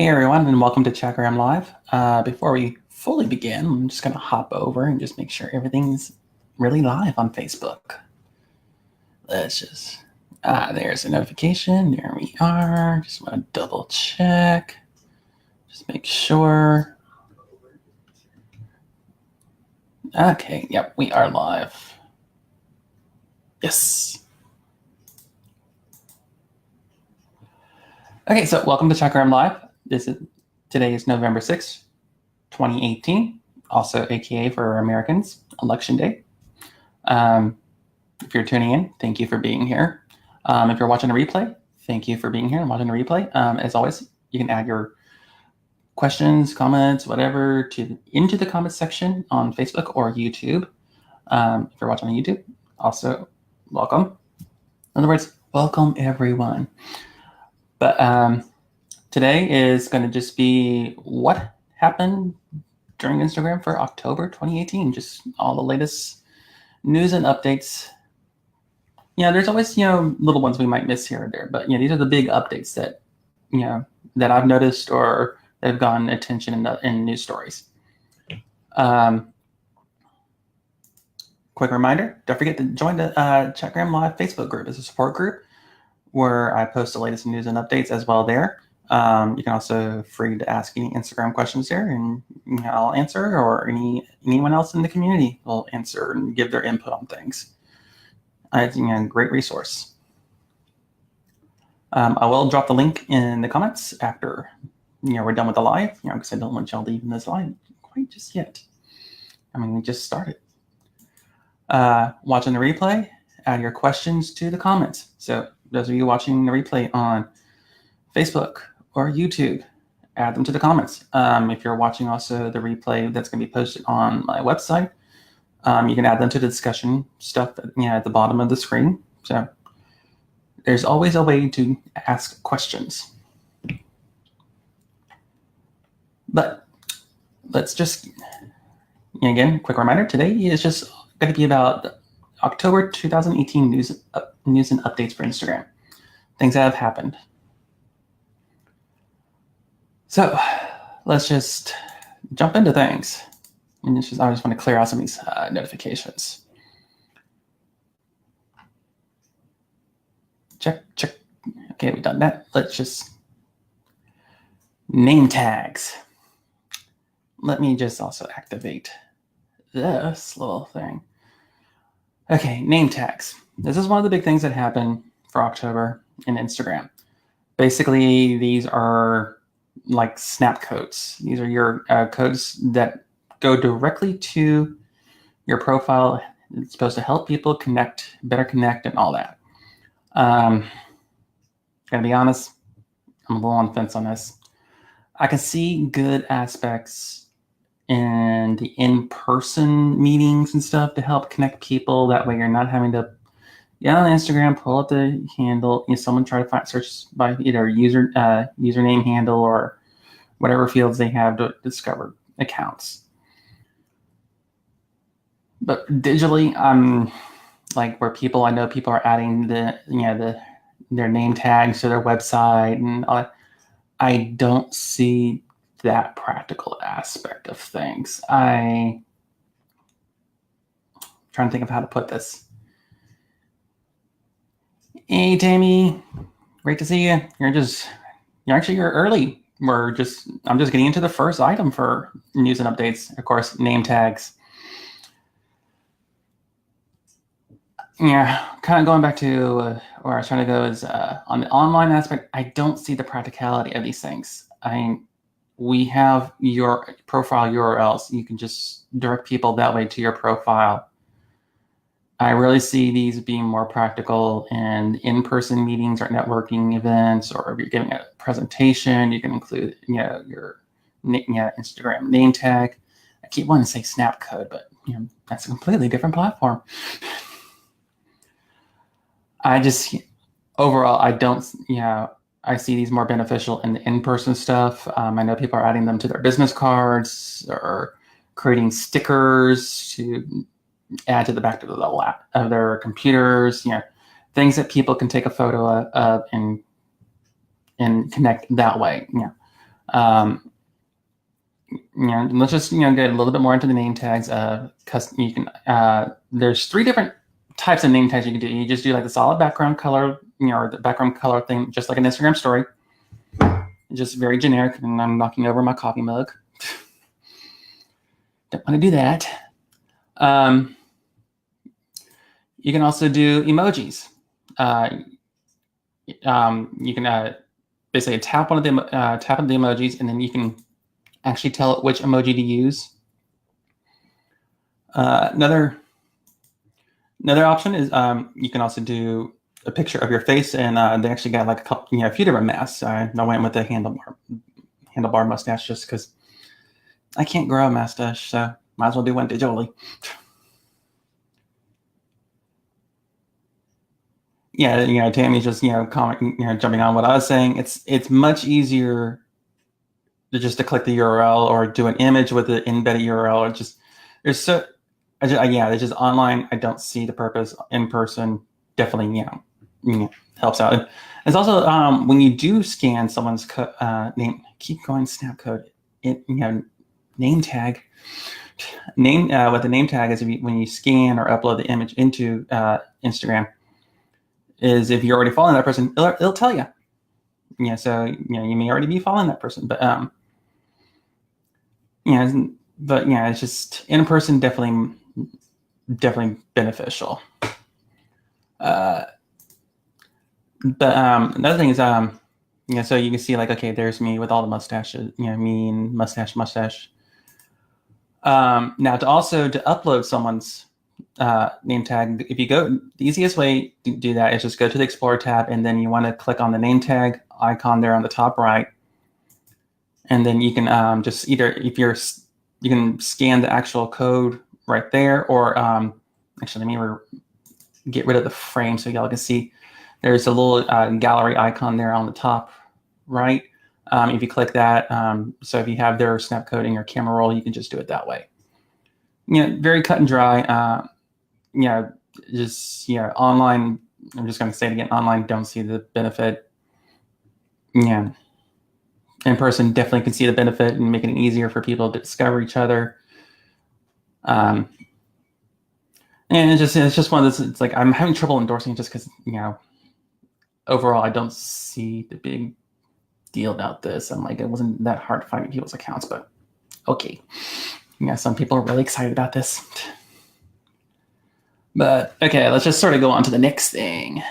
Hey everyone, and welcome to Chakraam Live. Before we fully begin, I'm just going to hop over and just make sure everything's really live on Facebook. Let's just, there's a notification. There we are. Just want to double check. Just make sure. Okay, yep, we are live. Yes. Okay, so welcome to Chakraam Live. Today is November 6th, 2018, also AKA for Americans, Election Day. If you're tuning in, thank you for being here. If you're watching a replay, thank you for being here and watching a replay. As always, you can add your questions, comments, whatever into the comments section on Facebook or YouTube. If you're watching on YouTube, also welcome. In other words, welcome everyone. But today is going to just be what happened during Instagram for October 2018. Just all the latest news and updates. Yeah, there's always, little ones we might miss here or there, but these are the big updates that, that I've noticed or that have gotten attention in news stories. Quick reminder, don't forget to join the Chakraam Live Facebook group. It's a support group where I post the latest news and updates as well there. You can also free to ask any Instagram questions there, and I'll answer, or anyone else in the community will answer and give their input on things. It's a great resource. I will drop the link in the comments after we're done with the live, because I don't want y'all leaving this live quite just yet. I mean, we just started. Watching the replay, add your questions to the comments. So those of you watching the replay on Facebook or YouTube, add them to the comments. If you're watching also the replay that's going to be posted on my website, you can add them to the discussion stuff at the bottom of the screen. So there's always a way to ask questions. But let's just, again, quick reminder, today is just going to be about October 2018 news and updates for Instagram. Things that have happened. So let's just jump into things. And I just want to clear out some of these notifications. Check. Okay, we've done that. Let's just name tags. Let me just also activate this little thing. Okay, name tags. This is one of the big things that happened for October in Instagram. Basically, these are like snap codes. These are your codes that go directly to your profile. It's supposed to help people better connect and all that. Gotta be honest, I'm a little on the fence on this. I can see good aspects in the in-person meetings and stuff to help connect people. That way you're not having to get on Instagram, pull up the handle, someone try to search by either username handle or whatever fields they have to discover accounts. But digitally, like where I know people are adding their name tags to their website and all that, I don't see that practical aspect of things. I'm trying to think of how to put this. Hey, Tammy, great to see you. You're early. I'm just getting into the first item for news and updates. Of course, name tags. Yeah, kind of going back to where I was trying to go is on the online aspect, I don't see the practicality of these things. We have your profile URLs. You can just direct people that way to your profile. I really see these being more practical in-person meetings or networking events, or if you're giving a presentation, you can include your Instagram name tag. I keep wanting to say snap code, but that's a completely different platform. Overall, I don't, I see these more beneficial in the in-person stuff. I know people are adding them to their business cards or creating stickers to add to the back of their computers, things that people can take a photo of and connect that way. Let's just get a little bit more into the name tags. You can there's 3 different types of name tags you can do. You just do like the solid background color, or the background color thing, just like an Instagram story. Just very generic, and I'm knocking over my coffee mug. Don't want to do that. You can also do emojis. You can basically tap one of the emojis, and then you can actually tell it which emoji to use. Another option is you can also do a picture of your face, and they actually got like a few different masks. I went with the handlebar mustache just because I can't grow a mustache, so might as well do one digitally. Yeah, Tammy's just commenting, jumping on what I was saying. It's much easier to click the URL or do an image with the embedded URL. Or just there's just online. I don't see the purpose. In person definitely helps out. It's also when you do scan someone's name. Keep going. Snap code. Name tag. What the name tag is when you scan or upload the image into Instagram. Is if you're already following that person, it'll tell you. So you may already be following that person, but it's just in person definitely beneficial. But another thing is so you can see like, okay, there's me with all the mustaches, me and mustache. Now to upload someone's name tag, if you go, the easiest way to do that is just go to the Explorer tab, and then you want to click on the name tag icon there on the top right, and then you can just either you can scan the actual code right there, or actually let me get rid of the frame so y'all can see. There's a little gallery icon there on the top right. If you click that, so if you have their snap code in your camera roll, you can just do it that way. Very cut and dry. Online, I'm just going to say it again, online, don't see the benefit. In person, definitely can see the benefit and making it easier for people to discover each other. And it's just one of those, it's like, I'm having trouble endorsing it just because, overall, I don't see the big deal about this. I'm like, it wasn't that hard to find people's accounts, but okay. Some people are really excited about this. But okay, let's just sort of go on to the next thing.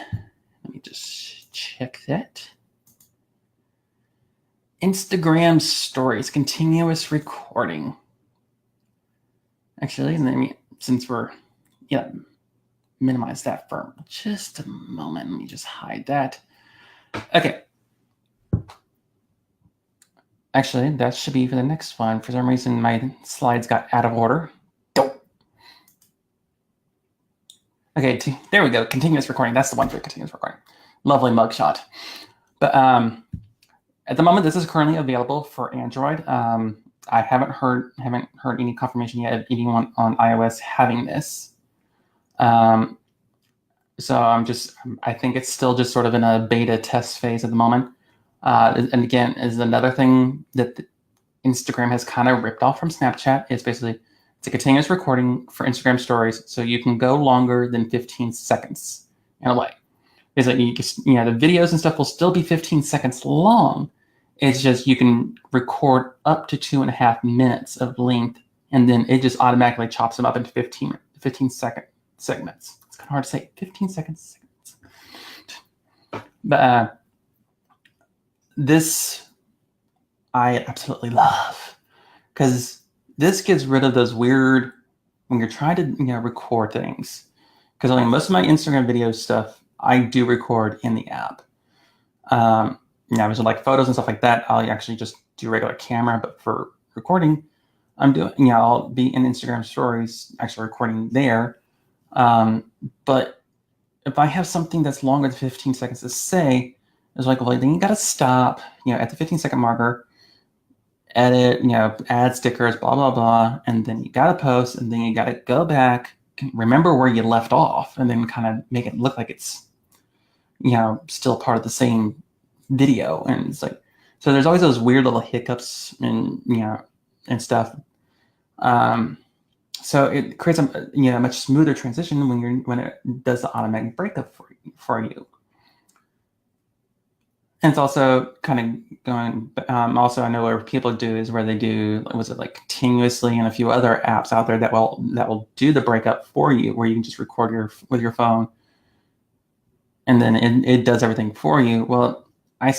Let me just check that. Instagram stories, continuous recording. Actually, since we're, minimize that for just a moment. Let me just hide that. Okay. Actually, that should be for the next one. For some reason, my slides got out of order. Okay, there we go. Continuous recording. That's the one for continuous recording. Lovely mugshot. But at the moment, this is currently available for Android. I haven't heard any confirmation yet of anyone on iOS having this. So I think it's still just sort of in a beta test phase at the moment. And again, is another thing that Instagram has kind of ripped off from Snapchat. Is basically it's a continuous recording for Instagram stories, so you can go longer than 15 seconds in a way. Basically, the videos and stuff will still be 15 seconds long. It's just you can record up to 2.5 minutes of length, and then it just automatically chops them up into 15-second segments. It's kind of hard to say. 15 seconds. But this I absolutely love, because this gets rid of those weird, when you're trying to record things, because most of my Instagram video stuff I do record in the app. So like photos and stuff like that, I'll actually just do regular camera, but for recording, I'm doing, I'll be in Instagram stories actually recording there. But if I have something that's longer than 15 seconds to say, it's like, well, then you got to stop, at the 15-second marker, edit, add stickers, blah, blah, blah. And then you got to post, and then you got to go back, remember where you left off, and then kind of make it look like it's, still part of the same video. And it's like, So there's always those weird little hiccups and and stuff. So it creates a much smoother transition when it does the automatic breakup for you. And it's also kind of going. Also, I know where people do is where they do, was it like Continuously and a few other apps out there that will do the breakup for you, where you can just record with your phone, and then it does everything for you. Well, I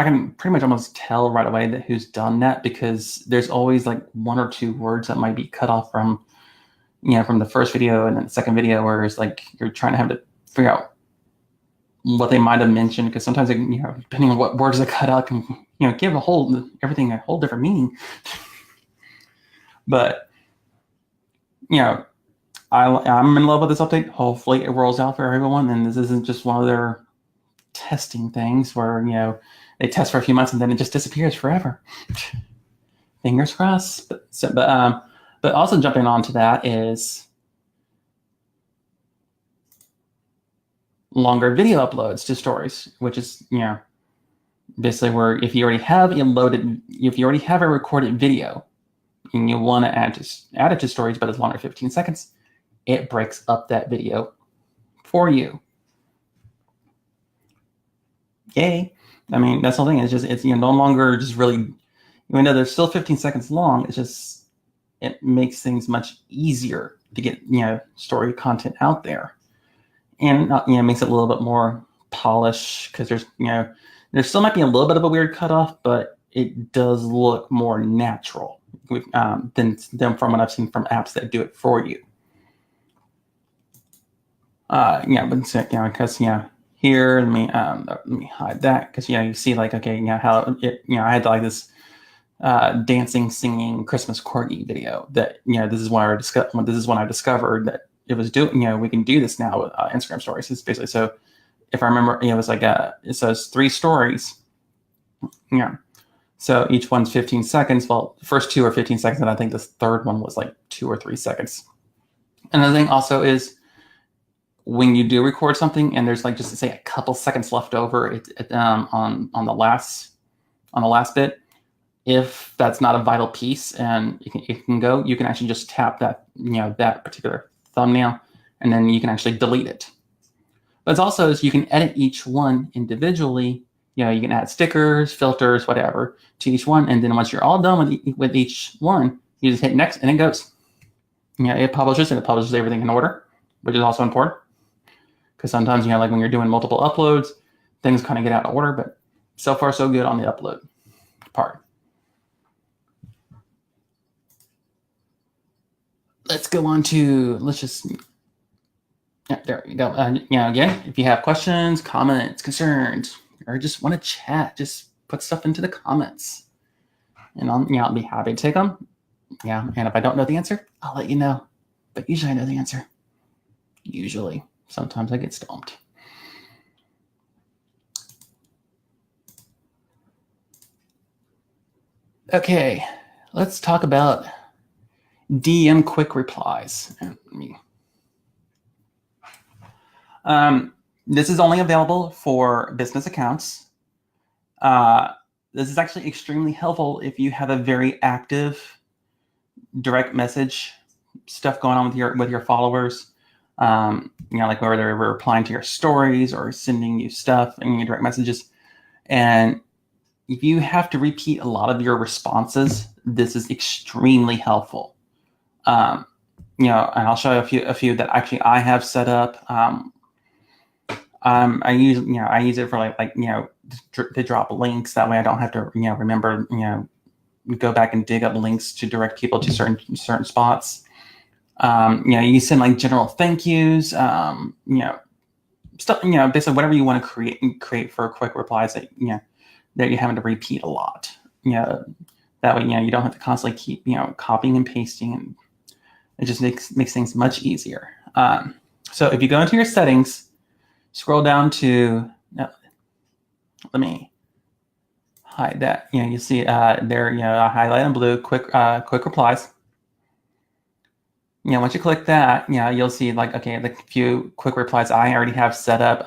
can pretty much almost tell right away that who's done that, because there's always like one or two words that might be cut off from from the first video and then the second video, where it's like you're trying to have to figure out what they might have mentioned, because sometimes depending on what words are cut out can give everything a whole different meaning. But I'm in love with this update. Hopefully it rolls out for everyone, and this isn't just one of their testing things where they test for a few months and then it just disappears forever. Fingers crossed. But also jumping onto that is longer video uploads to stories, which is basically where if you already have a recorded video and you want to add it to stories, but it's longer 15 seconds, it breaks up that video for you. Yay. I mean, that's the whole thing. It's no longer just really, even though they're still 15 seconds long, it makes things much easier to get story content out there. And makes it a little bit more polished, because there still might be a little bit of a weird cutoff, but it does look more natural than from what I've seen from apps that do it for you. Because here, let me hide that, because you see how I had like this dancing, singing Christmas corgi video that this is when I discovered that it was doing. We can do this now with Instagram stories. It's basically, so if I remember, it was like it says 3 stories. So each one's 15 seconds. Well, the first 2 are 15 seconds, and I think this third one was like 2 or 3 seconds. Another thing also is, when you do record something and there's like, just to say, a couple seconds left over on the last bit, if that's not a vital piece and it can go, you can actually just tap that that particular thumbnail, and then you can actually delete it. But it's also, you can edit each one individually. You can add stickers, filters, whatever to each one, and then once you're all done with each one, you just hit next, and it goes. It publishes everything in order, which is also important, because sometimes like when you're doing multiple uploads, things kind of get out of order. But so far so good on the upload part. Let's go on to, there we go. Again, if you have questions, comments, concerns, or just want to chat, just put stuff into the comments, and I'll be happy to take them. And if I don't know the answer, I'll let you know. But usually I know the answer. Usually. Sometimes I get stumped. Okay, let's talk about DM quick replies. This is only available for business accounts. This is actually extremely helpful if you have a very active direct message stuff going on with your followers. Like whether they're replying to your stories or sending you stuff in your direct messages. And if you have to repeat a lot of your responses, this is extremely helpful. And I'll show you a few that actually I have set up. I use it for to drop links. That way I don't have to remember go back and dig up links to direct people to certain spots. You send like general thank yous, stuff, basically whatever you want to create for quick replies that you're having to repeat a lot. That way you don't have to constantly keep copying and pasting, and it just makes things much easier. So if you go into your settings, scroll down to let me hide that. You see there, highlight in blue, quick replies. Once you click that, you'll see the few quick replies I already have set up.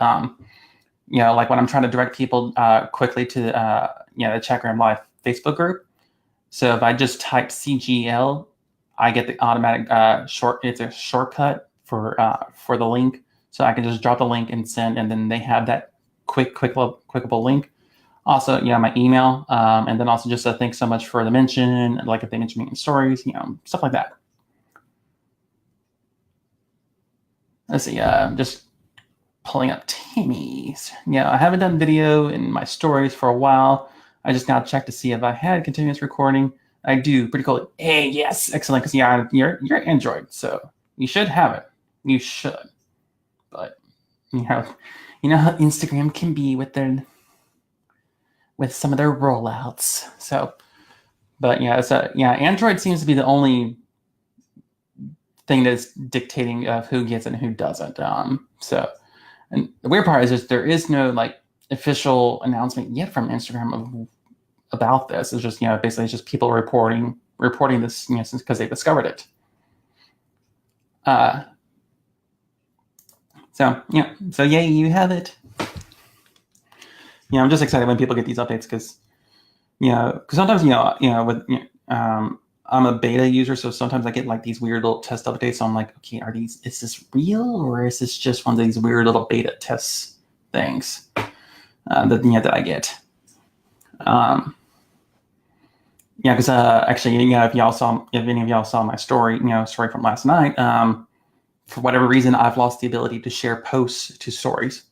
like when I'm trying to direct people quickly to the Chat Room Live Facebook group. So if I just type CGL, I get the automatic it's a shortcut for the link. So I can just drop the link and send, and then they have that clickable link. Also, my email, and then also just a thanks so much for the mention, like if they mention me in stories, stuff like that. Let's see, just pulling up Tammy's. I haven't done video in my stories for a while. I just now checked to see if I had continuous recording. I do. Pretty cool. Hey, yes, excellent. Because you're Android, so you should have it. You should. But you know how Instagram can be with some of their rollouts. So, but Android seems to be the only thing that's dictating of who gets it and who doesn't. So, and the weird part is just there is no like official announcement yet from Instagram about this. It's just basically it's just people reporting this since because they discovered it. So yay, you have it. I'm just excited when people get these updates because sometimes I'm a beta user, so sometimes I get like these weird little test updates. So I'm like, okay, is this real or is this just one of these weird little beta test things that I get? Because actually, if any of y'all saw my story from last night, for whatever reason, I've lost the ability to share posts to stories.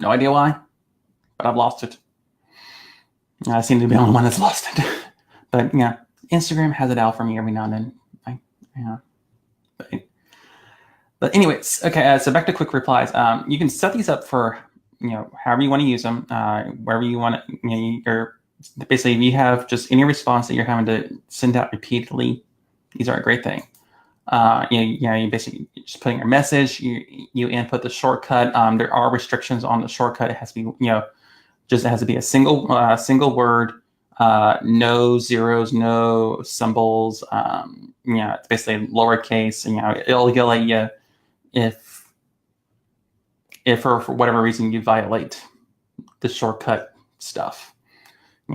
No idea why, but I've lost it. I seem to be the only one that's lost it. But Instagram has it out for me every now and then. But anyways, okay. So back to quick replies. You can set these up for however you want to use them, wherever you want to. Or basically, if you have just any response that you're having to send out repeatedly, these are a great thing. You basically just putting your message. You input the shortcut. There are restrictions on the shortcut. It has to be it has to be a single word. No zeros, no symbols. It's basically lowercase. It'll let you if for whatever reason you violate the shortcut stuff.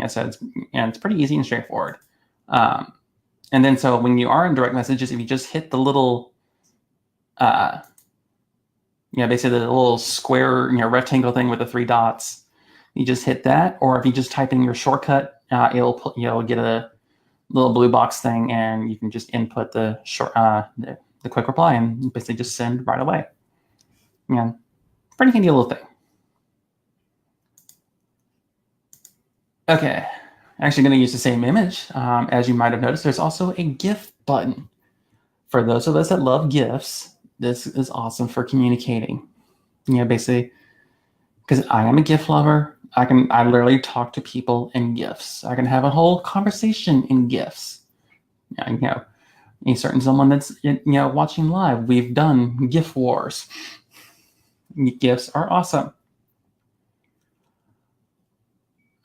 So it's pretty easy and straightforward. And then so when you are in direct messages, if you just hit the little basically the little square rectangle thing with the 3 dots, you just hit that, or if you just type in your shortcut, you'll get a little blue box thing, and you can just input the quick reply and basically just send right away. Pretty handy little thing. Okay, actually going to use the same image. As you might have noticed, there's also a GIF button. For those of us that love GIFs, this is awesome for communicating. Basically, because I am a GIF lover. I literally talk to people in GIFs. I can have a whole conversation in GIFs. A certain someone that's watching live. We've done GIF wars. GIFs are awesome.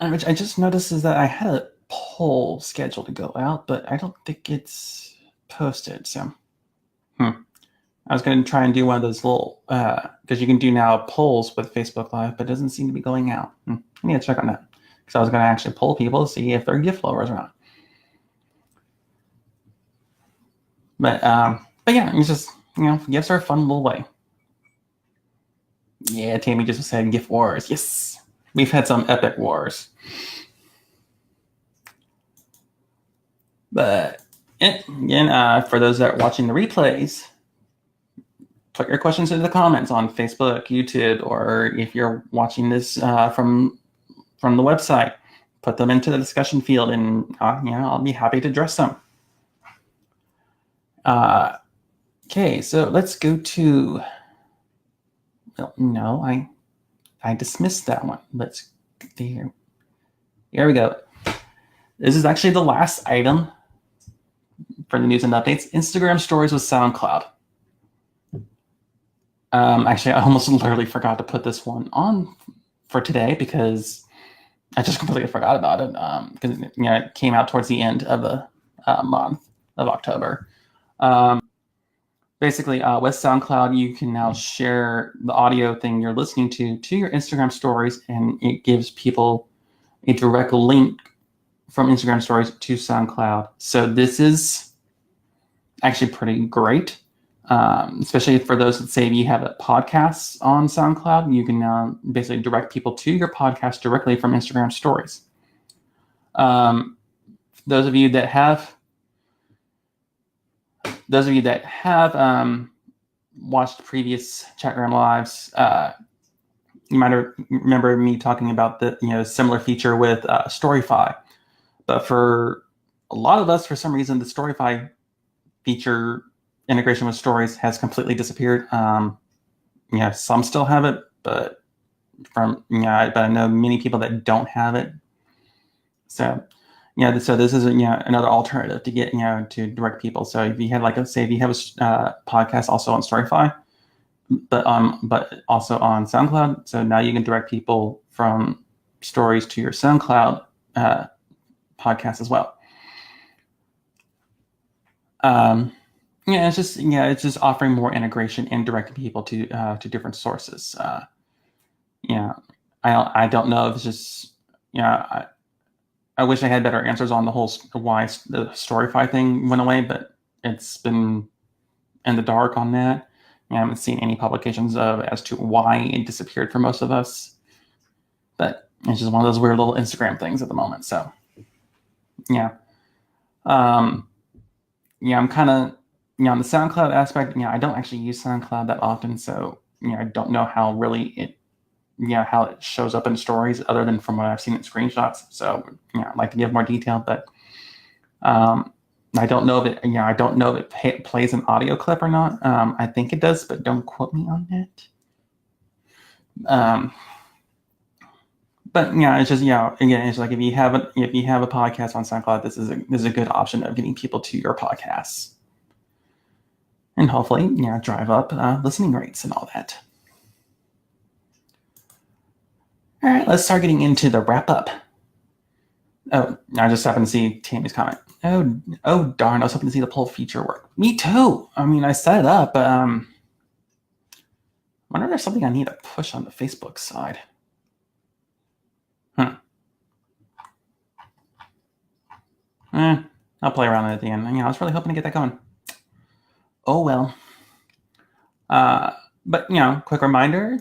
Which I just noticed is that I had a poll scheduled to go out, but I don't think it's posted. So, I was going to try and do one of those little, because you can do now polls with Facebook Live, but it doesn't seem to be going out. I need to check on that. Because I was going to actually poll people to see if they're GIF lovers or not. But it's just, GIFs are a fun little way. Yeah, Tammy just said GIF wars. Yes. We've had some epic wars. But again, for those that are watching the replays, put your questions into the comments on Facebook, YouTube, or if you're watching this from the website, put them into the discussion field, and I'll be happy to address them. Okay, so let's go to. Well, no, I dismissed that one. Let's here. Here we go. This is actually the last item for the news and updates. Instagram stories with SoundCloud. Actually, I almost literally forgot to put this one on for today because I just completely forgot about it. Because it came out towards the end of the month of October. basically with SoundCloud, you can now share the audio thing you're listening to your Instagram stories, and it gives people a direct link from Instagram stories to SoundCloud. So this is actually pretty great, especially for those that say you have a podcast on SoundCloud. You can now basically direct people to your podcast directly from Instagram stories. Those of you that have watched previous Chatgram lives, you might remember me talking about the similar feature with Storyfy. But for a lot of us, for some reason, the Storyfy feature integration with stories has completely disappeared. Some still have it, but but I know many people that don't have it. So so this is another alternative to get to direct people. So if you had if you have a podcast also on Storyfy, but also on SoundCloud, so now you can direct people from stories to your SoundCloud podcast as well. It's just offering more integration and directing people to different sources. I don't know if it's just I wish I had better answers on the whole why the Storyfy thing went away, but it's been in the dark on that. I haven't seen any publications as to why it disappeared for most of us. But it's just one of those weird little Instagram things at the moment. So I'm kind of on the SoundCloud aspect. I don't actually use SoundCloud that often, so I don't know how really it how it shows up in stories other than from what I've seen in screenshots. So I'd like to give more detail, but I don't know if it plays an audio clip or not. I think it does, but don't quote me on that. But it's just again, it's like if you have a podcast on SoundCloud, this is a good option of getting people to your podcasts, and hopefully drive up listening rates and all that. All right, let's start getting into the wrap up. Oh, I just happened to see Tammy's comment. Oh darn! I was hoping to see the poll feature work. Me too. I mean, I set it up, but I wonder if there's something I need to push on the Facebook side. I'll play around at the end. I was really hoping to get that going. Oh well. But quick reminder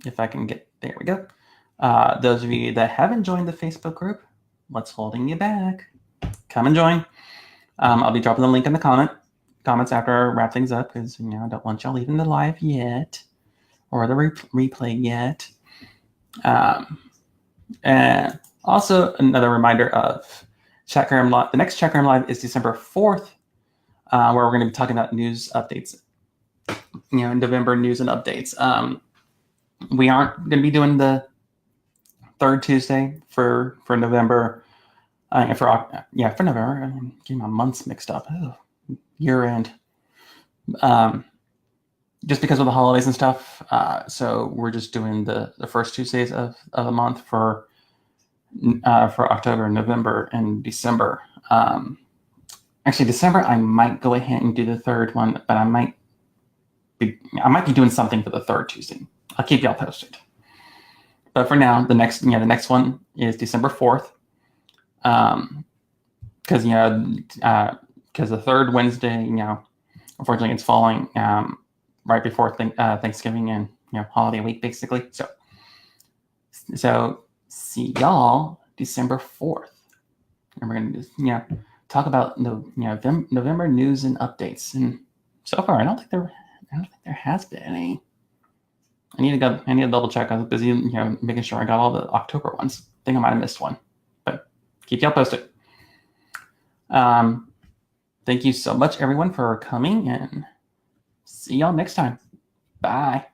if I can get there, we go. Those of you that haven't joined the Facebook group, what's holding you back? Come and join. I'll be dropping the link in the comments after I wrap things up, because I don't want y'all leaving the live yet or the replay yet. And also another reminder of Chatgram Live. The next Chatgram Live is December 4th, where we're going to be talking about news updates. November news and updates. We aren't going to be doing the third Tuesday for November. For November. I'm getting my months mixed up. Oh, year end. Just because of the holidays and stuff. So we're just doing the first Tuesdays of the month for October, November, and December. Actually, December I might go ahead and do the third one, but I might be doing something for the third Tuesday. I'll keep y'all posted. But for now, the next one is December 4th. Because the third Wednesday, unfortunately, it's falling right before Thanksgiving and holiday week, basically. So see y'all December 4th, and we're gonna just talk about November news and updates. And so far, I don't think there has been any. I need to double check. I was busy making sure I got all the October ones. I think I might have missed one, but keep y'all posted. Thank you so much, everyone, for coming, and see y'all next time. Bye.